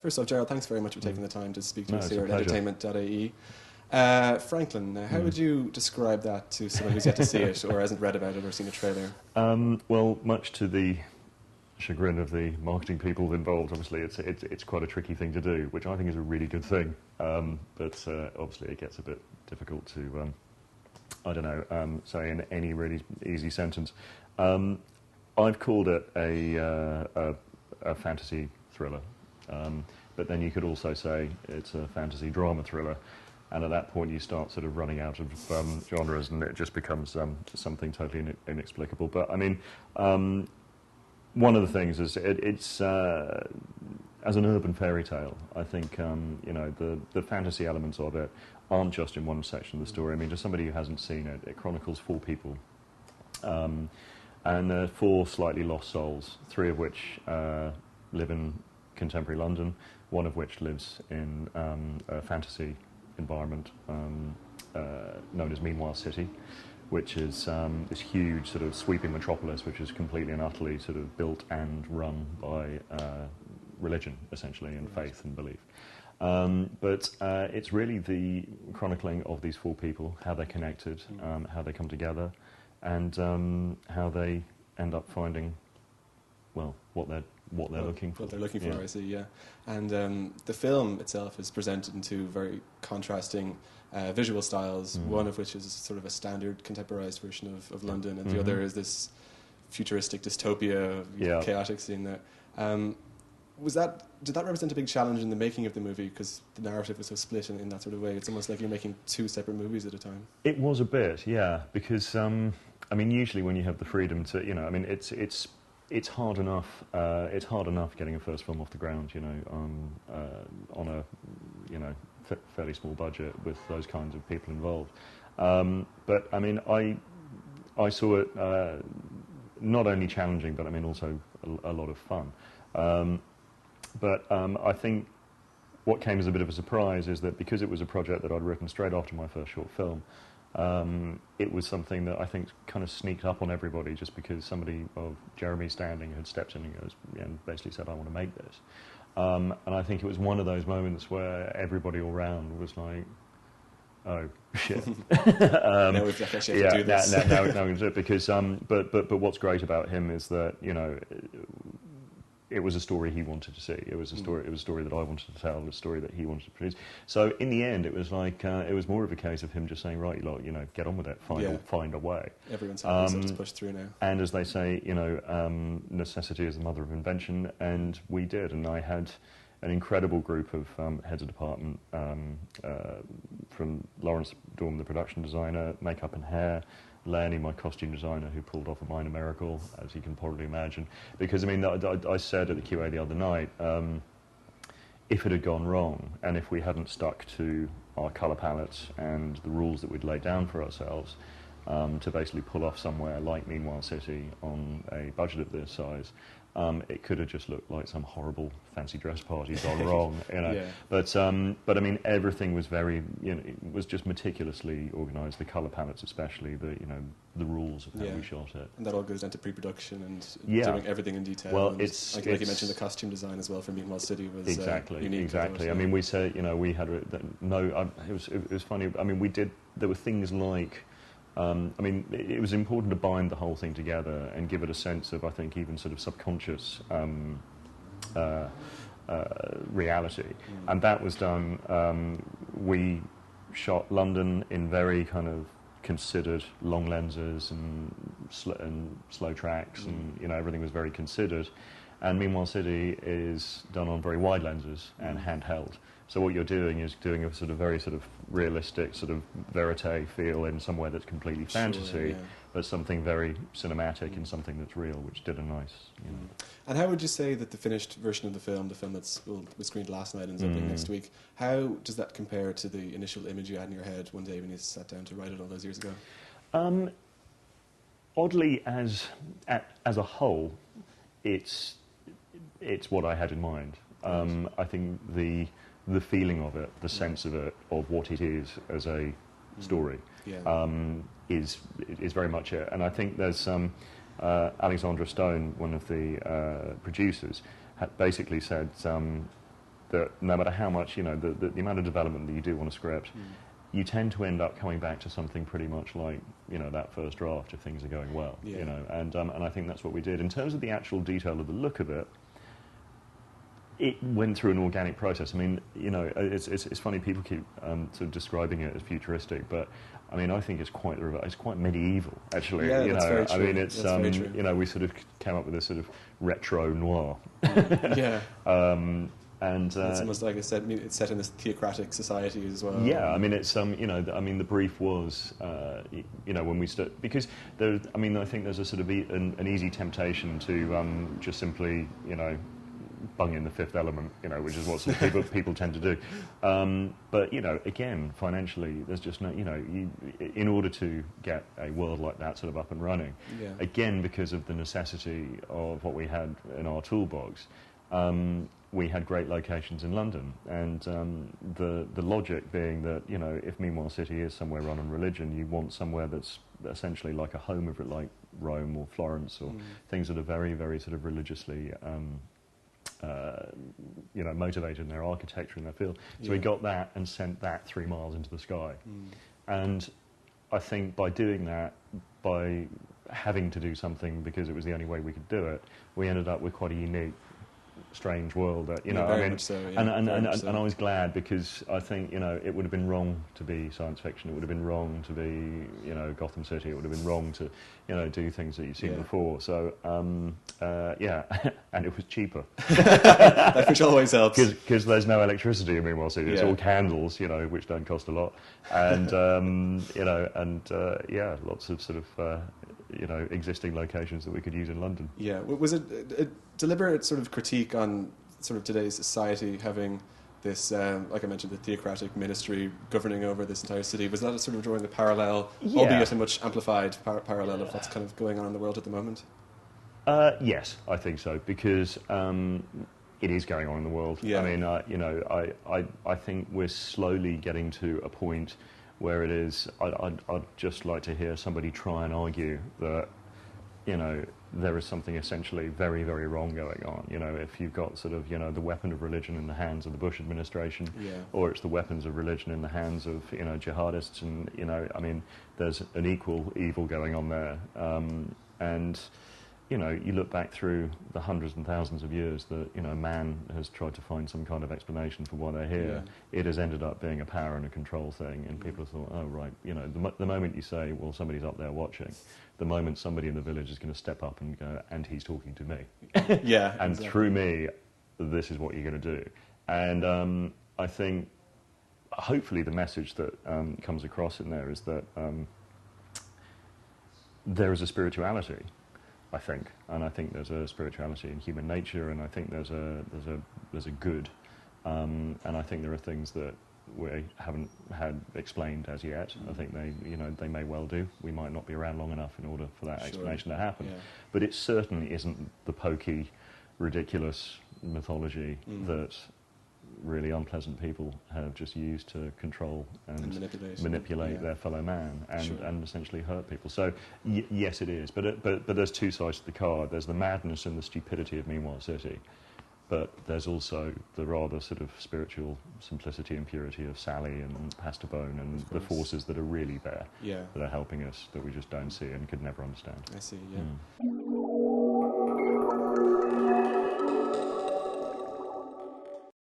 First off, Gerald, thanks very much for taking the time to speak to No, us it's here a at pleasure. entertainment.ie. Franklyn, how would you describe that to someone who's yet to see it or hasn't read about it or seen a trailer? Well, much to the chagrin of the marketing people involved, obviously, it's quite a tricky thing to do, which I think is a really good thing. But obviously, it gets a bit difficult to, I don't know, say in any really easy sentence. I've called it a fantasy thriller, but then you could also say it's a fantasy drama thriller. And at that point, you start sort of running out of genres, and it just becomes something totally inexplicable. But I mean, one of the things is it's as an urban fairy tale. I think you know the fantasy elements of it aren't just in one section of the story. I mean, to somebody who hasn't seen it, it chronicles 4 people, and they're 4 slightly lost souls, 3 of which live in contemporary London, one of which lives in a fantasy environment known as Meanwhile City, which is this huge sort of sweeping metropolis which is completely and utterly sort of built and run by religion, essentially, and faith and belief. But it's really the chronicling of these 4 people, how they're connected, how they come together, and how they end up finding, well, what they're looking for. What they're looking for, I see, yeah. And the film itself is presented in 2 very contrasting visual styles, one of which is sort of a standard contemporized version of London, and the other is this futuristic dystopia, chaotic scene there. Did that represent a big challenge in the making of the movie, because the narrative was so split in that sort of way? It's almost like you're making 2 separate movies at a time. It was a bit, yeah, because I mean, usually when you have the freedom to, you know, I mean, it's hard enough. It's hard enough getting a first film off the ground, you know, on a, you know, fairly small budget with those kinds of people involved. But I mean, I saw it not only challenging, but I mean also a lot of fun. But I think what came as a bit of a surprise is that because it was a project that I'd written straight after my first short film, it was something that I think kind of sneaked up on everybody, just because somebody of Jeremy's standing had stepped in and basically said, I want to make this. And I think it was one of those moments where everybody all round was like, oh, shit. Now we've actually have to do this. Now we can do it, because, but what's great about him is that, you know, it was a story he wanted to see. It was a story. It was a story that I wanted to tell. It was a story that he wanted to produce. So in the end, it was like it was more of a case of him just saying, "Right, you know, get on with it. Find a way." Everyone's happy to push through now. And as they say, you know, necessity is the mother of invention, and we did. And I had an incredible group of heads of department, from Lawrence Dorm, the production designer, makeup and hair. Lenny, my costume designer, who pulled off a minor miracle, as you can probably imagine. Because, I mean, I said at the QA the other night, if it had gone wrong, and if we hadn't stuck to our colour palettes and the rules that we'd laid down for ourselves, to basically pull off somewhere like Meanwhile City on a budget of this size, it could have just looked like some horrible fancy dress party gone wrong, you know. Yeah. But I mean, everything was very, you know, it was just meticulously organised. The colour palettes, especially, the rules of how we shot it. And that all goes down to pre-production and doing everything in detail. Well, and it's like you mentioned, the costume design as well for Meanwhile City was exactly. unique. I mean, we said, you know, we had it was funny. I mean, there were things like. I mean, it was important to bind the whole thing together and give it a sense of, I think, even sort of subconscious reality. And that was done. We shot London in very kind of considered long lenses and slow tracks, and you know, everything was very considered. And Meanwhile City is done on very wide lenses and handheld. So what you're doing is doing a sort of very sort of realistic sort of verite feel in somewhere that's completely fantasy, but something very cinematic and something that's real, which did a nice. You know. And how would you say that the finished version of the film was screened last night and is opening next week, how does that compare to the initial image you had in your head one day when you sat down to write it all those years ago? Oddly, as a whole, it's what I had in mind. I think the feeling of it, the sense of it, of what it is as a story, is very much it. And I think there's Alexandra Stone, one of the producers, had basically said that no matter how much, the amount of development that you do on a script, you tend to end up coming back to something pretty much like, that first draft if things are going well, and I think that's what we did. In terms of the actual detail of the look of it, it went through an organic process. I mean, it's funny, people keep sort of describing it as futuristic, but I mean, I think it's quite medieval, actually. Yeah, that's very true. I mean, it's very true. We sort of came up with this sort of retro noir. Yeah. And it's almost like it's set in this theocratic society as well. Yeah, I mean, it's the brief was, when we because there, I mean, I think there's a sort of an easy temptation to just simply, bung in the Fifth Element, which is what sort of people tend to do. But again, financially, there's just no, in order to get a world like that sort of up and running, again, because of the necessity of what we had in our toolbox. We had great locations in London, and the logic being that, if Meanwhile City is somewhere run on religion, you want somewhere that's essentially like a home of it, like Rome or Florence, or things that are very, very sort of religiously motivated in their architecture and their feel. So we got that and sent that 3 miles into the sky. And I think by doing that, by having to do something because it was the only way we could do it, we ended up with quite a unique, strange world that, and I was glad, because I think, it would have been wrong to be science fiction, it would have been wrong to be, Gotham City, it would have been wrong to, do things that you've seen before. So, and it was cheaper. Which always helps. Because there's no electricity in Meanwhile City, it's all candles, which don't cost a lot. And, lots of sort of, existing locations that we could use in London. Yeah, was it a deliberate sort of critique on sort of today's society having this, like I mentioned, the theocratic ministry governing over this entire city? Was that a sort of drawing a parallel, albeit a much amplified parallel of what's kind of going on in the world at the moment? Yes, I think so, because it is going on in the world. Yeah. I mean, I think we're slowly getting to a point where it is, I'd just like to hear somebody try and argue that, there is something essentially very, very wrong going on. If you've got sort of, the weapon of religion in the hands of the Bush administration, or it's the weapons of religion in the hands of, jihadists, and, I mean, there's an equal evil going on there. And, you look back through the hundreds and thousands of years that, man has tried to find some kind of explanation for why they're here. Yeah. It has ended up being a power and a control thing, and people have thought, oh, right, the moment you say, well, somebody's up there watching, the moment somebody in the village is going to step up and go, and he's talking to me. Yeah. And exactly. Through me, this is what you're going to do. And I think, hopefully, the message that comes across in there is that there is a spirituality, I think, and I think there's a spirituality in human nature, and I think there's a good, and I think there are things that we haven't had explained as yet. I think they may well do. We might not be around long enough in order for that explanation to happen. Yeah. But it certainly isn't the pokey, ridiculous mythology that really unpleasant people have just used to control and manipulate their fellow man and essentially hurt people. So yes, it is. But there's two sides to the card. There's the madness and the stupidity of Meanwhile City, but there's also the rather sort of spiritual simplicity and purity of Sally and Pastebone and the forces that are really there, that are helping us, that we just don't see and could never understand. I see, yeah.